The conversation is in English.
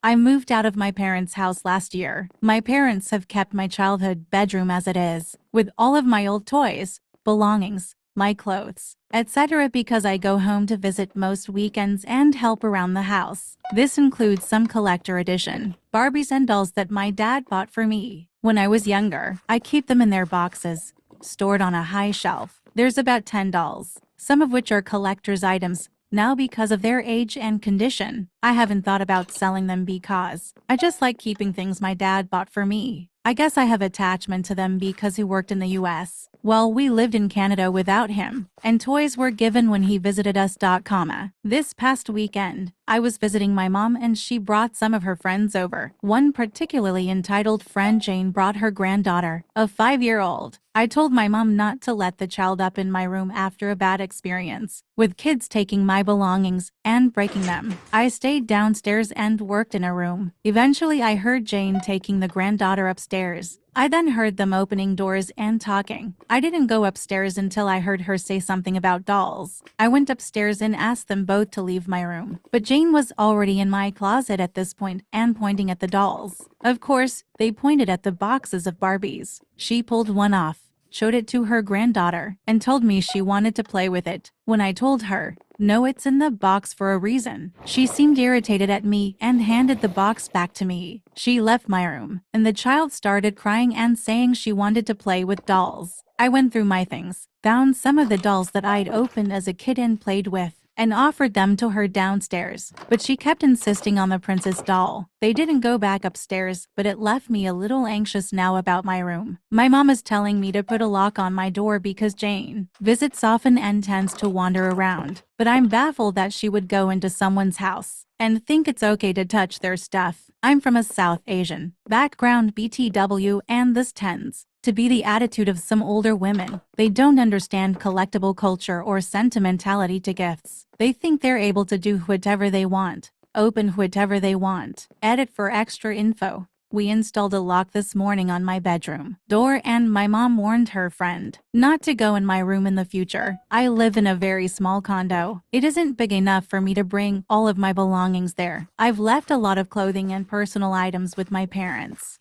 I moved out of my parents' house last year. My parents have kept my childhood bedroom as it is, with all of my old toys, belongings, my clothes, etc. because I go home to visit most weekends and help around the house. This includes some collector edition Barbies and dolls that my dad bought for me. When I was younger, I keep them in their boxes, stored on a high shelf. There's about 10 dolls, some of which are collector's items. Now because of their age and condition, I haven't thought about selling them because I just like keeping things my dad bought for me. I guess I have attachment to them because he worked in the US. Well, we lived in Canada without him, and toys were given when he visited us. This past weekend, I was visiting my mom and she brought some of her friends over. One particularly entitled friend Jane brought her granddaughter, a 5-year-old. I told my mom not to let the child up in my room after a bad experience with kids taking my belongings and breaking them. I stayed downstairs and worked in a room. Eventually, I heard Jane taking the granddaughter upstairs. I then heard them opening doors and talking. I didn't go upstairs until I heard her say something about dolls. I went upstairs and asked them both to leave my room. But Jane was already in my closet at this point and pointing at the dolls. Of course, they pointed at the boxes of Barbies. She pulled one off, showed it to her granddaughter, and told me she wanted to play with it. When I told her, no, it's in the box for a reason, she seemed irritated at me and handed the box back to me. She left my room, and the child started crying and saying she wanted to play with dolls. I went through my things, found some of the dolls that I'd opened as a kid and played with, and offered them to her downstairs, but she kept insisting on the princess doll. They didn't go back upstairs, but it left me a little anxious now about my room. My mom is telling me to put a lock on my door because Jane visits often and tends to wander around, but I'm baffled that she would go into someone's house and think it's okay to touch their stuff. I'm from a South Asian background BTW, and this tends to be the attitude of some older women. They don't understand collectible culture or sentimentality to gifts. They think they're able to do whatever they want, open whatever they want. Edit for extra info. We installed a lock this morning on my bedroom door, and my mom warned her friend not to go in my room in the future. I live in a very small condo. It isn't big enough for me to bring all of my belongings there. I've left a lot of clothing and personal items with my parents.